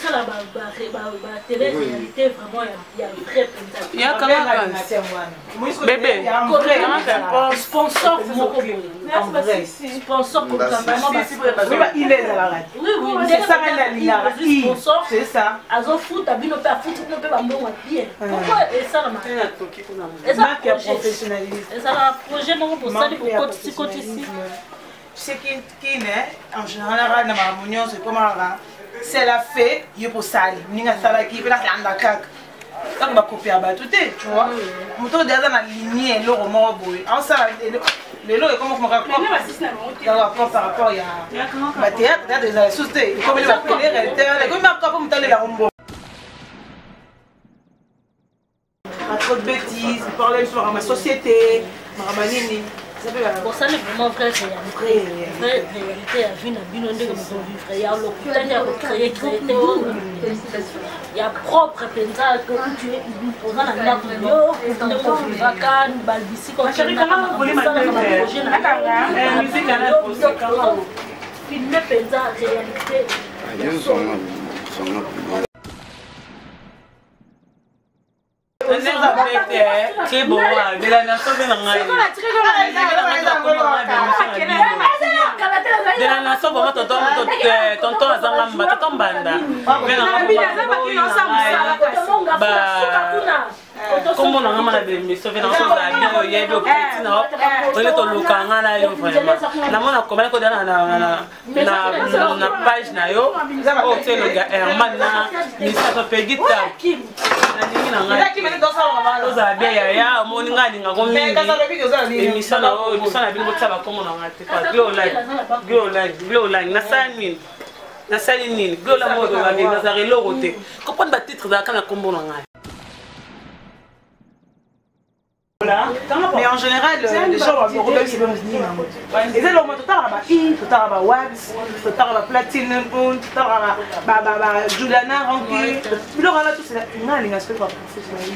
ça la télé-réalité vraiment, il y a un vrai pensa. Il y a comment bébé, sponsor sponsor pour il est à la radio. Oui, c'est ça la sponsor. C'est ça. Azo foot, abino pe foot, no pe bambon bien. Pourquoi et ça la et ça professionnalisme. Et ça la projet mon pour ça pour côté ici. C'est qui est en général na mamunyo c'est comment c'est la fée il pour sali ninga sala qui la landa kak donc ba copier ba tout tu vois moto déjà na lignée le roman boy en ça les lots et comment on rapport par rapport il y a ba théâtre des sociétés comme les réalité comme ma pas me taler la rombo pas trop de bêtises parler sur ma société ma nini. Pour ça, c'est vraiment vrai réalité à vie, il y a l'hôpital, il y a propre pensage que tu es posant la vie c'est bon, de la nation de la nation, tonton Azangamba, tonton Banda. Comment on a des sauver dans son avion, il y a des petits noms, on est au Lucanga là, vraiment. La mona comme elle na page na yo, oh c'est le gars Herman na, mais ça peut péguita. Nous a bien ya, mon ngani ngakomi. Émission na bino botaba comme on a été pas global, na sani. Na sani nini, global mode na bien na relo roté. Comprendre ba titre za kana kombo na ngai. Mais en général, les gens vont regarder ces mêmes lignes. Et là, on va tout à wax, tout à platine, tout à Juliana Ranky. Puis là, on a tout ça.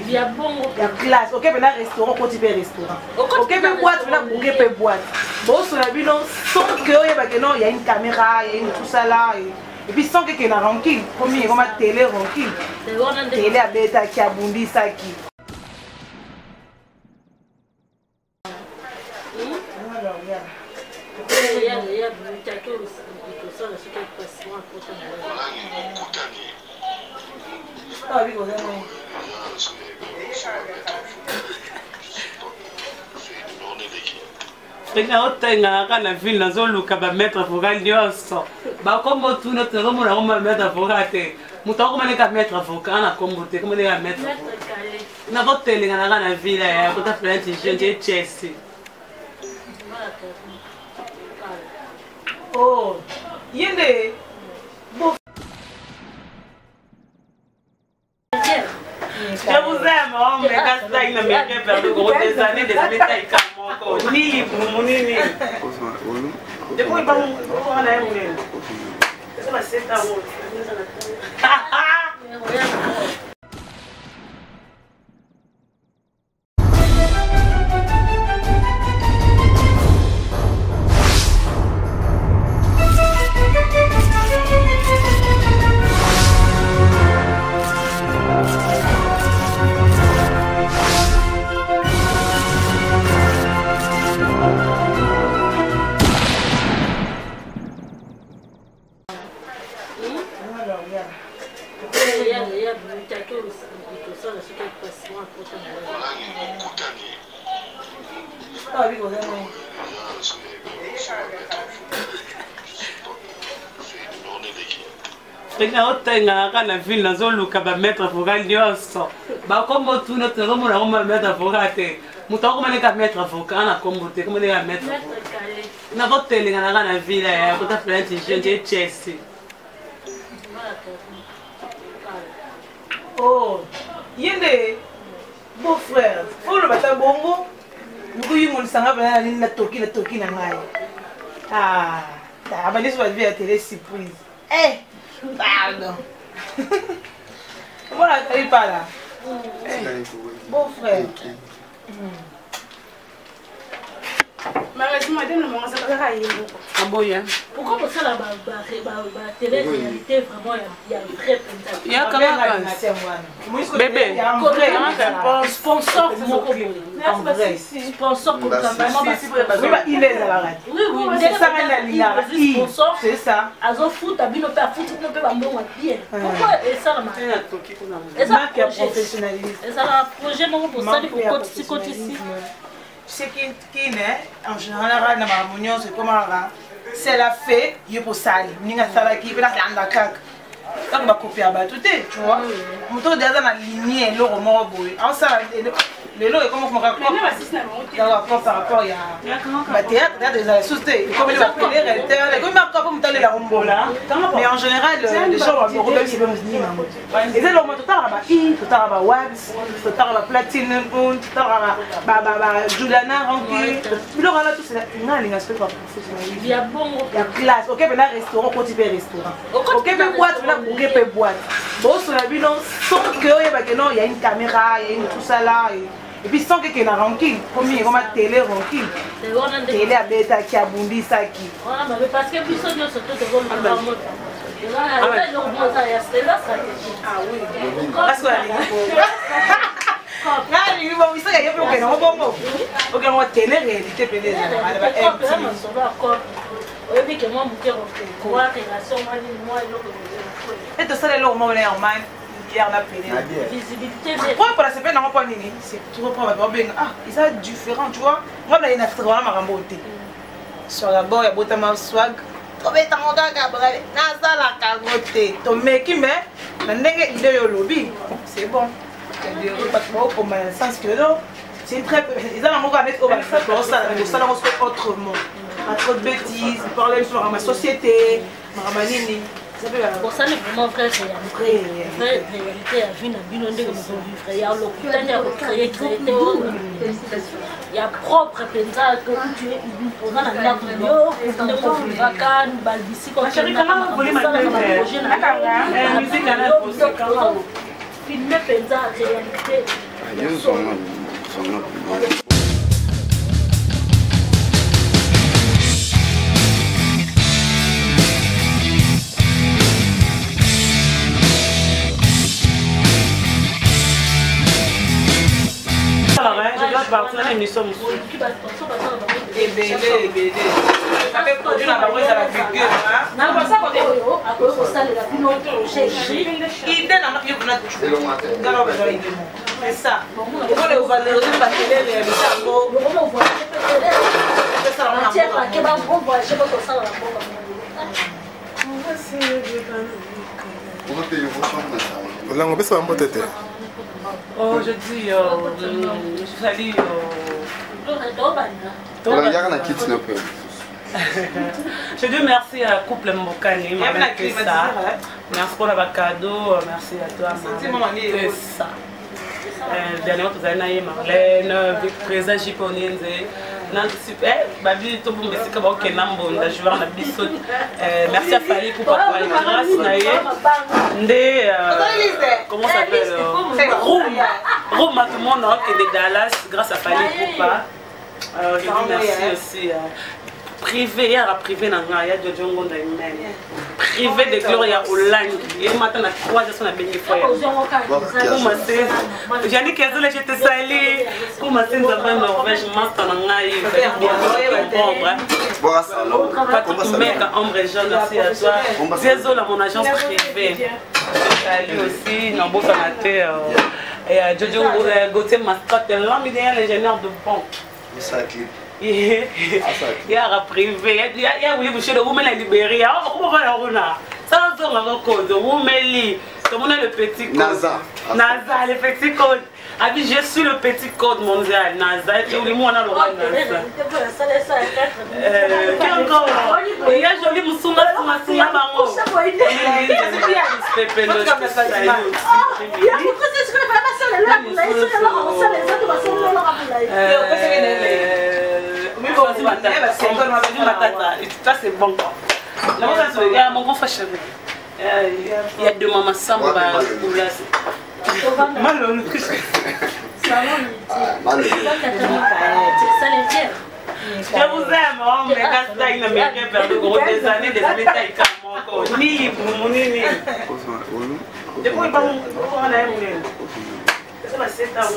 Il y a bon, il y a classe. Ok, mais là, restaurant, quand tu fais restaurant. Ok, mais boîte, là, on peut boîte. Bon, sur la bilan, sans qu'il y a une caméra, il y a une tout ça là. Et puis sans qu'il y ait un ranking, comme il y a une télé ranking. Télé à bêta qui a bondi ça qui. Na ville na zoluka ba mettre avocat nyonso ba kombo tuna tuna mona ngoma mettre avocat te muta ko maneka mettre avocat na kombo te ko maneka mettre na voter na ville ya ko ta frente gente Chelsea. Oh, yende bon. Je vous aime, oh, mais quand ça il m'a fait perdre des années taille comme encore. Ni pour ni. Depuis pas on a eu. Ça va c'est à vous. Na ville na zoluka ba mettre avocat nyonso ba kombo tuna tuna mona ngoma mettre avocat te muta ko maneka mettre avocat na kombo te ko maneka mettre na voter na ville ya ko ta frente gente Chelsea. Oh, yende beau frère, faut le battre bongo. Nous y mon sanga ba na toki na ngai. Ah, ba ni so va via télé surprise. Eh, pardon. Voilà, tu pas là. Beau frère. Pourquoi pour ça la télé-réalité vraiment il y a vrai il y a quand même bébé sponsor sponsor comme ça il est dans la radio. oui c'est ça azo foot abino pe foot no pe bambongo bien pourquoi et ça la marque professionnalisme et ça la projet non pour ça il faut côté ici c'est qui est en général na mamunyo c'est comment c'est la fée il pour sali ninga sala qui peut la kaka quand va copier à tout tu vois moto déjà na lignée le roman boy en ça le lot est comme on raconte par rapport il y a théâtre des sociétés comme les appeler réalité comme marque pour monter la rombola mais en général les gens vont regarder c'est même ni maman et c'est le moment total ba total ba wax total ba platine total ba Juliana Ranki le rala tout c'est une ligne aspect professionnel il y a bon il y a classe OK ben là restaurant petit peu restaurant OK ben boîte là pour que boîte bon sur la bilan sans que il y a une caméra il y a une tout ça là et puis sans que y ait un ranking comme il y a une télé ranking télé à bêta qui a bondi ça qui parce que puis ça nous surtout de voir le oui parce que il va oui ça il y a pas que non bon OK on télé réalité peut-être oui que moi mon cœur quoi relation moi et de ça les lots moi normal hier on a payé visibilité pourquoi pour la semaine on pas nini c'est trop pas bien ah ils sont différents tu vois moi là il y a une vraiment maramboté sur la bord il y a botama swag to beta monga ka brale na sala ka gote to meki mais na ndenge idée yo lobby c'est bon c'est pas trop comme sens que non c'est très ils ont encore mettre au bas ça ça autrement pas trop de bêtises parler sur ma société ma nini. Pour ça, vraiment vrai, c'est la réalité à vie, il y a l'hôpital, il y a créé, il y a propre pensage que tu es pour la partir dans l'émission. Oh, je dis, je suis allée je dis merci à couple Mbokani, merci pour le cadeau, merci à toi, c'est ça. Dernièrement, tu as eu Marlène, vice-président Jiponiense. Merci à Fali pour papa et grâce comment ça s'appelle Room tout le monde qui est de Dallas grâce à Fali pour papa. Je dis merci aussi privé à privé na ngaya de Jongo Ndaimen privé de Gloria Hollande et matin à 3 heures na bengi fois pour ma sœur Janine Kezole j'étais salée pour ma sœur dans Norvège matin na ngaya bon mec Ombre Jean merci à toi désolé mon agence privée salut aussi Nambo Kanaté et Jojo Gauthier mascotte l'homme idéal l'ingénieur de banque il y a privé, il y a oui, vous chez vous libéré. On va là. Ça va dans code. Vous mêlez. Comme on a le petit code. NASA, le petit code. Abi, je suis le petit code mondial. NASA, et le monde a le roi NASA. Il y a joli Moussouma, Bango. Ça c'est bon. Il y a mon grand frère chéri. Il y a deux mamans samba. Je vous aime, mais quand ça, il n'a bien perdu des années, taille comme encore. Ni pour ni. Depuis il va on a aimé. Ça va 7 ans.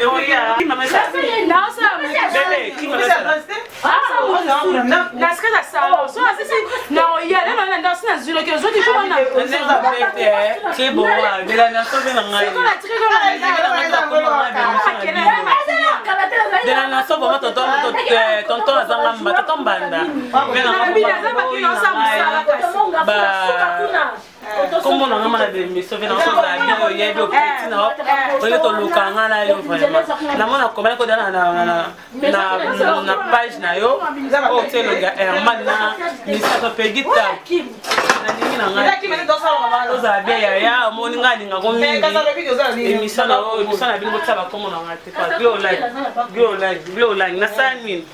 Et oui, qui m'a mis ça? Non, ça bébé, qui m'a mis ça? Na ce que ça sert. So non, il y a là dans ce zone que je dis comment on a. C'est bon, de la nation de l'Angleterre. De la nation, vraiment, tonton Azangamba, tonton Banda. Comment on a demandé de me sauver dans son avion, il y a des petits non, on est au local là, yo vraiment. Na mona comment ko na page na yo, o te le gars Herman na mi sa pegita. Na nini na ngai. Oza bien ya moni ngani ngako mingi. Emisana bingo tsaba comment on a te pas glow line na sani.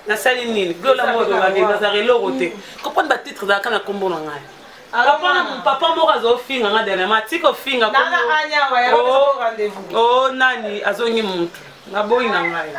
Na sali nini? Glow la modo la vie na relo roté. Comprendre ba titre za kana kombo na ngai. Papa moko azofinga nga dernièrement tiko finga oh nani azongi muntu naboyi na ngai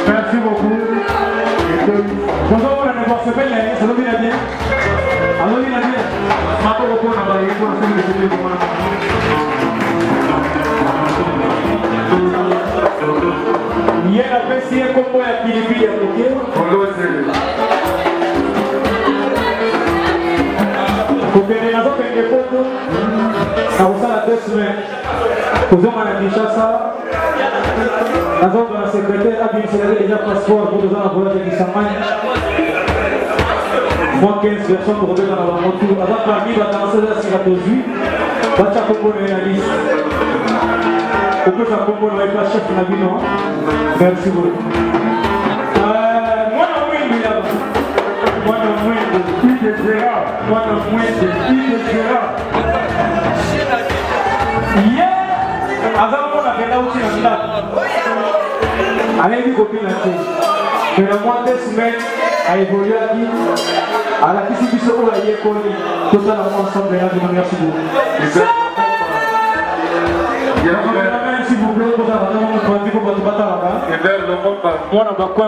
Merci beaucoup. Bonjour, on va se faire bien. Ça va bien bien. Alors, bien bien. Ma pauvre pour la bague pour faire des vidéos pour moi. Il y a la PC comme moi qui est bien OK. Bonjour, vous pouvez nous faire des photos. Ça vous a 2 semaines. Vous avez la Kinshasa. La secrétaire a bien sélectionné déjà passeport pour nous envoyer des Samay. Moins 15 personnes pour revenir dans la moto. Avant parmi la danseuse de la Siratozu, Bacha Kombo réaliste. On peut faire Kombo dans les chef de la vie, non? Merci beaucoup. Moi non moins, moi non moins, il est Gérard. Moi non moins, il est Gérard. Avant, on a fait là aussi un stade. Allez, une copine là. Mais le mois de semaines a évolué à qui? À la Kissibisson où la Yékoni. Totalement ensemble, merci beaucoup. S'il vous plaît, vous avez un peu de temps. Moi, on va quoi,